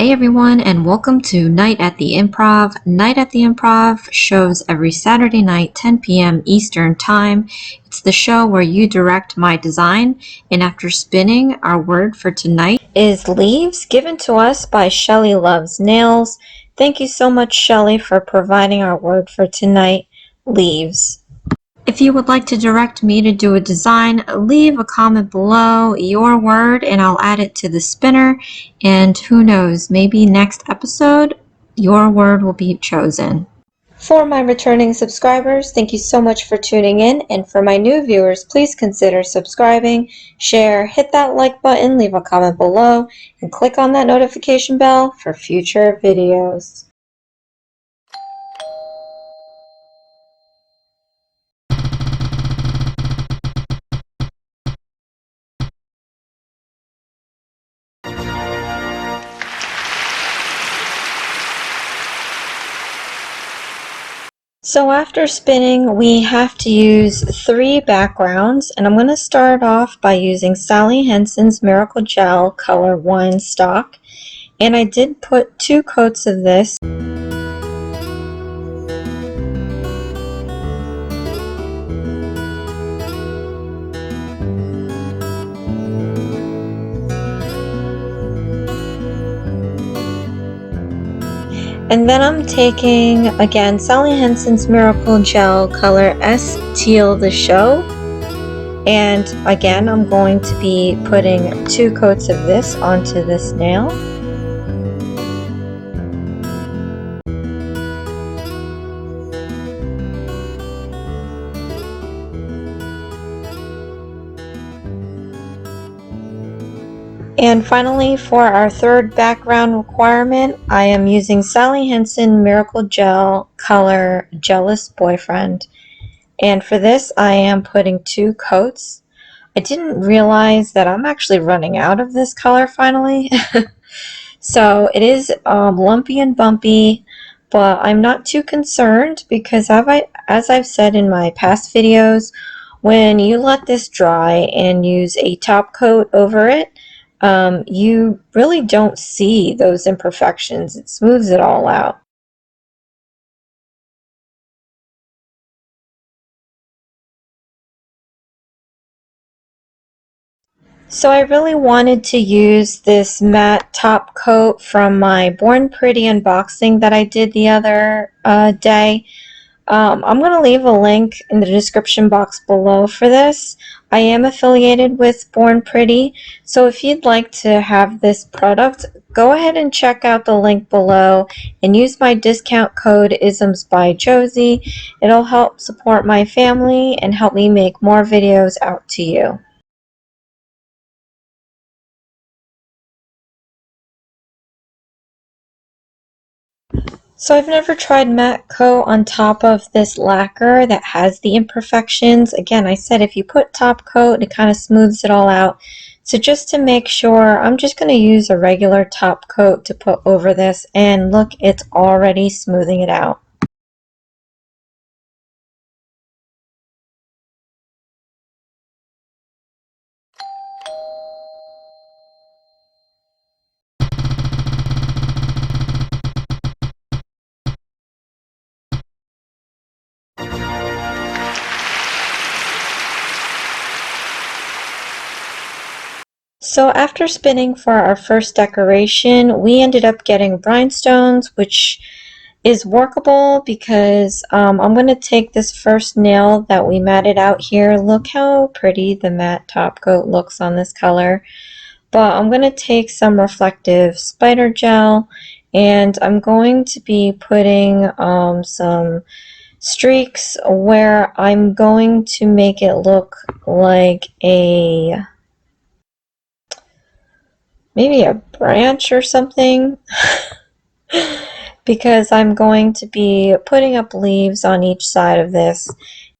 Hey everyone, and welcome to Night at the Improv. Night at the Improv shows every Saturday night, 10 p.m. Eastern Time. It's the show where you direct my design, and after spinning, our word for tonight is leaves, given to us by Shelly Loves Nails. Thank you so much, Shelly, for providing our word for tonight, leaves. If you would like to direct me to do a design, leave a comment below your word and I'll add it to the spinner. And who knows, maybe next episode, your word will be chosen. For my returning subscribers, thank you so much for tuning in. And for my new viewers, please consider subscribing, share, hit that like button, leave a comment below, and click on that notification bell for future videos. So after spinning, we have to use 3 backgrounds, and I'm going to start off by using Sally Hensen's Miracle Gel Color 1 stock, and I did put 2 coats of this. And then I'm taking, again, Sally Hensen's Miracle Gel Color S-Teal the Show. And again, I'm going to be putting 2 coats of this onto this nail. And finally, for our third background requirement, I am using Sally Hensen Miracle Gel Color Jealous Boyfriend. And for this, I am putting 2 coats. I didn't realize that I'm actually running out of this color finally. So it is lumpy and bumpy, but I'm not too concerned because as I've said in my past videos, when you let this dry and use a top coat over it, you really don't see those imperfections. It smooths it all out. So I really wanted to use this matte top coat from my Born Pretty unboxing that I did the other day. I'm going to leave a link in the description box below for this. I am affiliated with Born Pretty, so if you'd like to have this product, go ahead and check out the link below and use my discount code ISMS by Josie. It'll help support my family and help me make more videos out to you. So I've never tried matte coat on top of this lacquer that has the imperfections. Again, I said if you put top coat, it kind of smooths it all out. So just to make sure, I'm just going to use a regular top coat to put over this, and look, it's already smoothing it out. So after spinning for our first decoration, we ended up getting rhinestones, which is workable because I'm going to take this first nail that we matted out here. Look how pretty the matte top coat looks on this color. But I'm going to take some reflective spider gel, and I'm going to be putting some streaks where I'm going to make it look like maybe a branch or something. Because I'm going to be putting up leaves on each side of this,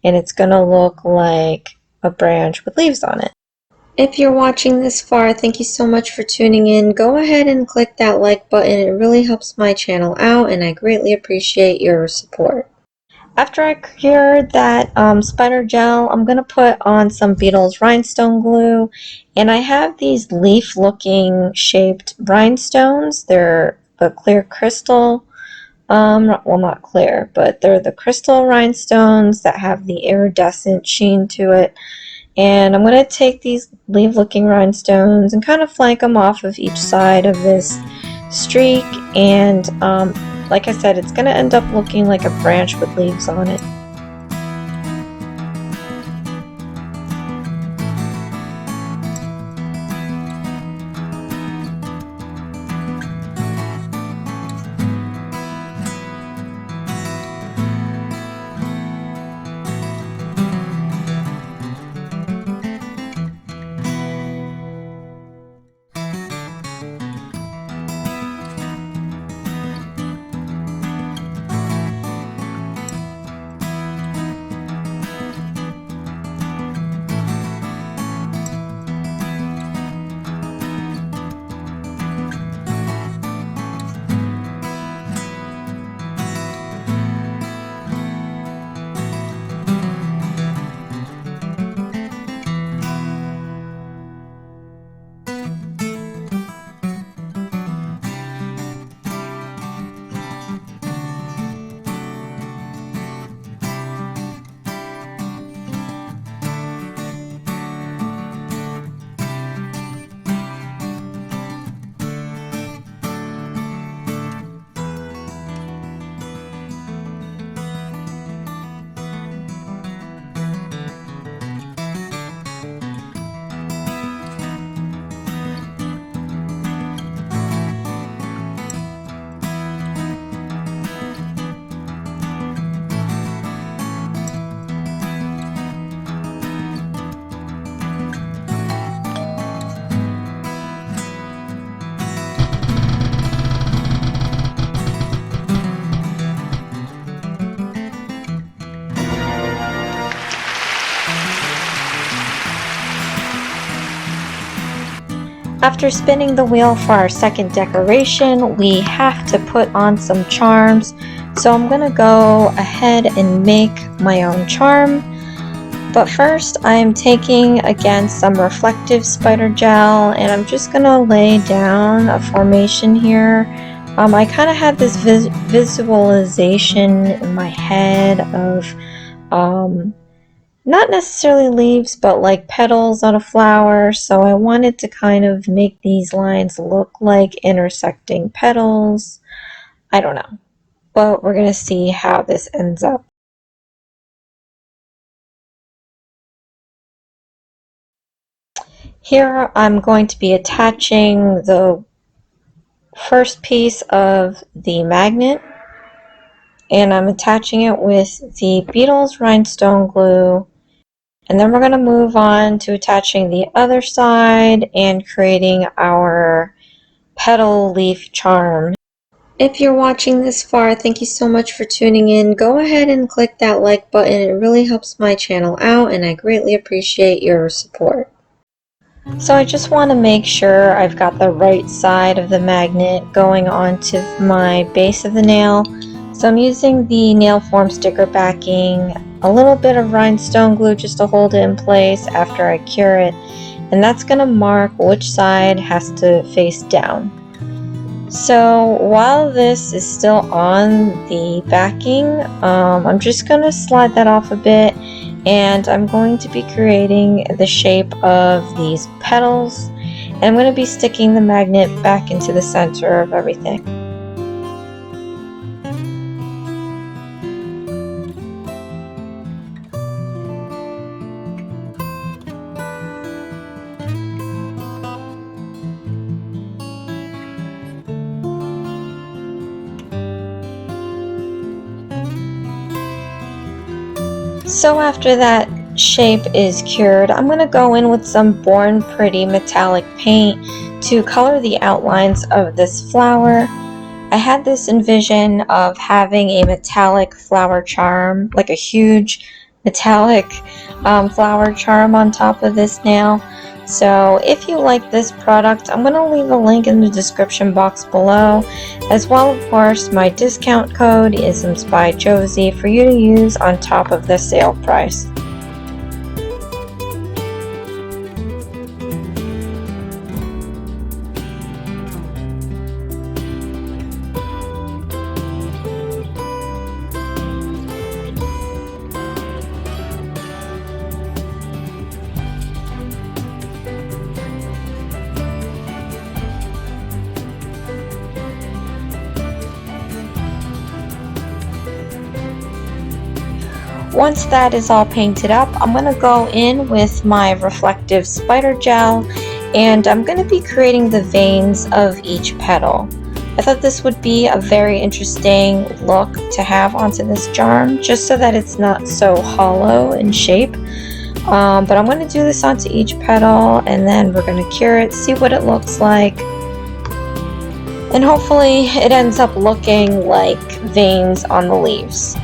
and it's going to look like a branch with leaves on it. If you're watching this far, thank you so much for tuning in. Go ahead and click that like button. It really helps my channel out, and I greatly appreciate your support. After I cured that spider gel, I'm going to put on some Beetles rhinestone glue. And I have these leaf-looking shaped rhinestones. They're the clear crystal. Well, not clear, but they're the crystal rhinestones that have the iridescent sheen to it. And I'm going to take these leaf-looking rhinestones and kind of flank them off of each side of this streak. And like I said, it's going to end up looking like a branch with leaves on it. After spinning the wheel for our second decoration, we have to put on some charms. So I'm going to go ahead and make my own charm. But first I'm taking again some reflective spider gel, and I'm just going to lay down a formation here. I kind of had this visualization in my head of not necessarily leaves, but like petals on a flower, so I wanted to kind of make these lines look like intersecting petals. I don't know, but we're going to see how this ends up. Here I'm going to be attaching the first piece of the magnet, and I'm attaching it with the Beetles rhinestone glue. And then we're going to move on to attaching the other side and creating our petal leaf charm. If you're watching this far, thank you so much for tuning in. Go ahead and click that like button. It really helps my channel out, and I greatly appreciate your support. So I just want to make sure I've got the right side of the magnet going onto my base of the nail. So I'm using the nail form sticker backing, a little bit of rhinestone glue just to hold it in place after I cure it, and that's going to mark which side has to face down. So while this is still on the backing, I'm just going to slide that off a bit, and I'm going to be creating the shape of these petals, and I'm going to be sticking the magnet back into the center of everything. So after that shape is cured, I'm going to go in with some Born Pretty metallic paint to color the outlines of this flower. I had this envision of having a metallic flower charm, like a huge metallic flower charm on top of this nail. So if you like this product, I'm going to leave a link in the description box below. As well, of course, my discount code is CCbeauty for you to use on top of the sale price. Once that is all painted up, I'm going to go in with my reflective spider gel, and I'm going to be creating the veins of each petal. I thought this would be a very interesting look to have onto this charm, just so that it's not so hollow in shape. But I'm going to do this onto each petal, and then we're going to cure it, see what it looks like. And hopefully it ends up looking like veins on the leaves.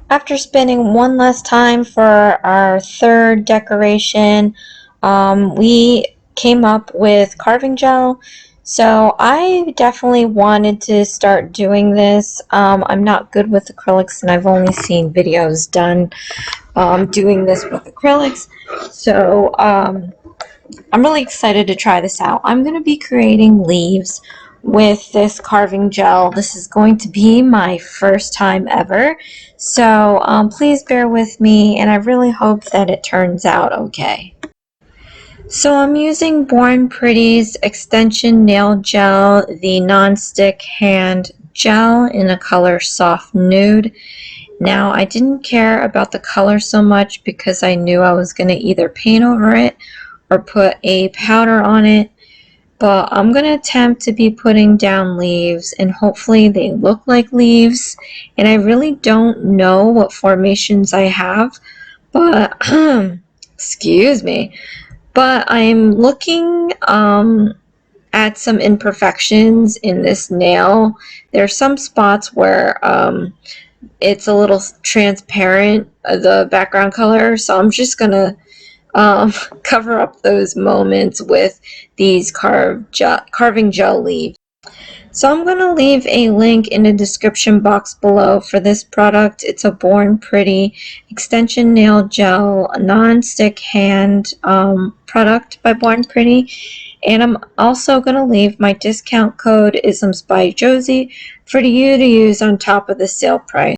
After spinning one last time for our third decoration, we came up with carving gel. So I definitely wanted to start doing this. I'm not good with acrylics, and I've only seen videos done doing this with acrylics. So I'm really excited to try this out. I'm going to be creating leaves with this carving gel. This is going to be my first time ever, so please bear with me, and I really hope that it turns out okay. So I'm using Born Pretty's extension nail gel, the non-stick hand gel in a color soft nude. Now, I didn't care about the color so much because I knew I was going to either paint over it or put a powder on it, but I'm going to attempt to be putting down leaves, and hopefully they look like leaves. And I really don't know what formations I have, but excuse me, but I'm looking at some imperfections in this nail. There are some spots where it's a little transparent, the background color, so I'm just gonna cover up those moments with these carving gel leaves. So I'm going to leave a link in the description box below for this product. It's a Born Pretty extension nail gel, a non-stick hand product by Born Pretty. And I'm also going to leave my discount code CCbeauty for you to use on top of the sale price.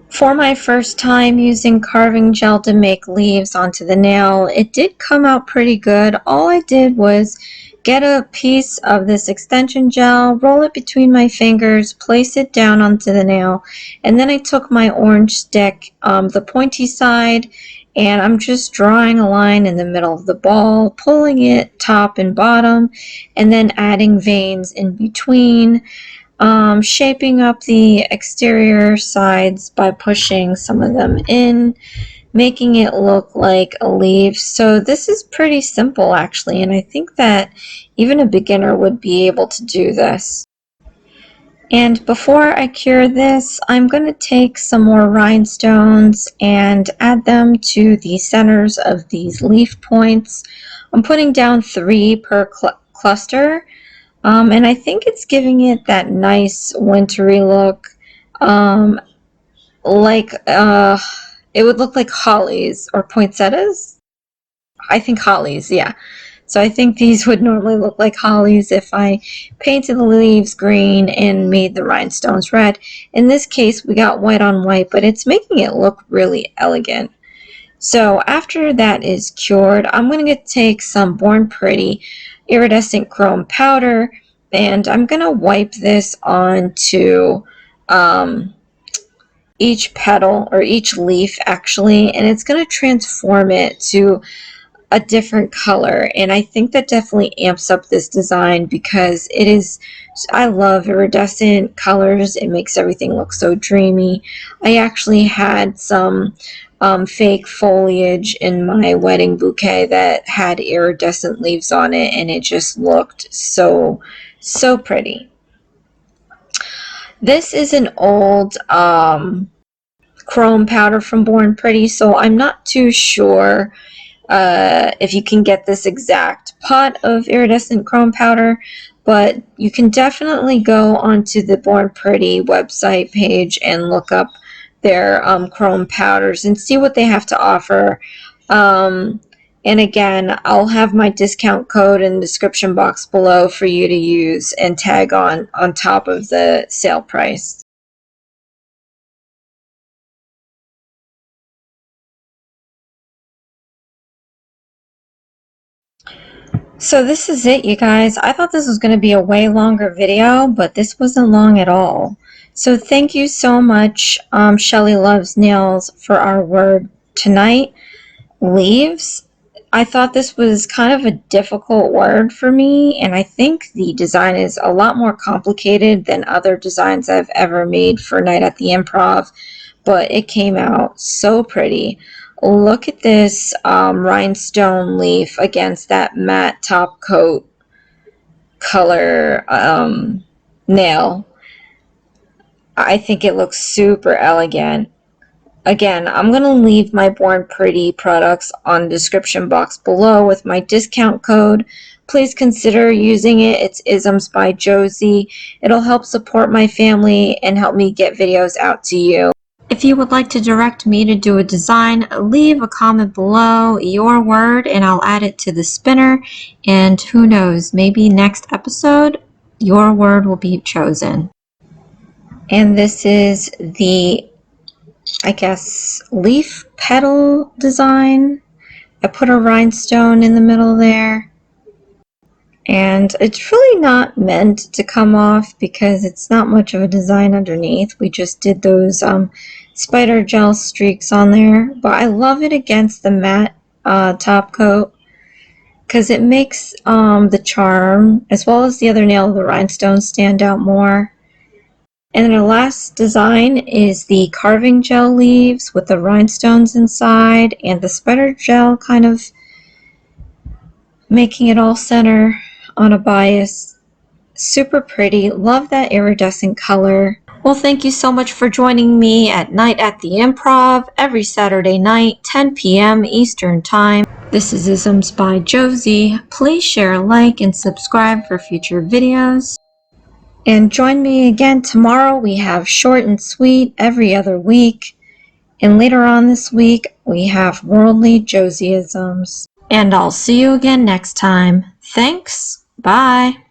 For my first time using carving gel to make leaves onto the nail, it did come out pretty good. All I did was get a piece of this extension gel, roll it between my fingers, place it down onto the nail, and then I took my orange stick, the pointy side, and I'm just drawing a line in the middle of the ball, pulling it top and bottom, and then adding veins in between. Shaping up the exterior sides by pushing some of them in, making it look like a leaf. So this is pretty simple actually, and I think that even a beginner would be able to do this. And before I cure this, I'm going to take some more rhinestones and add them to the centers of these leaf points. I'm putting down 3 per cluster, and I think it's giving it that nice wintry look, like it would look like hollies or poinsettias. I think hollies, yeah. So I think these would normally look like hollies if I painted the leaves green and made the rhinestones red. In this case, we got white on white, but it's making it look really elegant. So after that is cured, I'm going to take some Born Pretty iridescent chrome powder, and I'm going to wipe this onto each petal, or each leaf actually, and it's going to transform it to a different color. And I think that definitely amps up this design because it is, I love iridescent colors. It makes everything look so dreamy. I actually had some fake foliage in my wedding bouquet that had iridescent leaves on it, and it just looked so pretty. This is an old chrome powder from Born Pretty, so I'm not too sure if you can get this exact pot of iridescent chrome powder, but you can definitely go onto the Born Pretty website page and look up their chrome powders and see what they have to offer. And again, I'll have my discount code in the description box below for you to use and tag on top of the sale price. So this is it, you guys. I thought this was going to be a way longer video, but this wasn't long at all. So thank you so much, Shelly Loves Nails, for our word tonight, leaves. I thought this was kind of a difficult word for me, and I think the design is a lot more complicated than other designs I've ever made for Night at the Improv, but it came out so pretty. Look at this rhinestone leaf against that matte top coat color nail. I think it looks super elegant. Again, I'm going to leave my Born Pretty products on the description box below with my discount code. Please consider using it. It's Isms by Josie. It'll help support my family and help me get videos out to you. If you would like to direct me to do a design, leave a comment below, your word, and I'll add it to the spinner. And who knows, maybe next episode, your word will be chosen. And this is the, I guess, leaf petal design. I put a rhinestone in the middle there. And it's really not meant to come off because it's not much of a design underneath. We just did those spider gel streaks on there. But I love it against the matte top coat because it makes the charm, as well as the other nail, the rhinestone, stand out more. And then the last design is the carving gel leaves with the rhinestones inside and the spider gel kind of making it all center on a bias. Super pretty. Love that iridescent color. Well, thank you so much for joining me at Night at the Improv every Saturday night, 10 p.m. Eastern Time. This is Isms by Josie. Please share, like, and subscribe for future videos. And join me again tomorrow. We have Short and Sweet every other week. And later on this week, we have Worldly Josieisms. And I'll see you again next time. Thanks. Bye.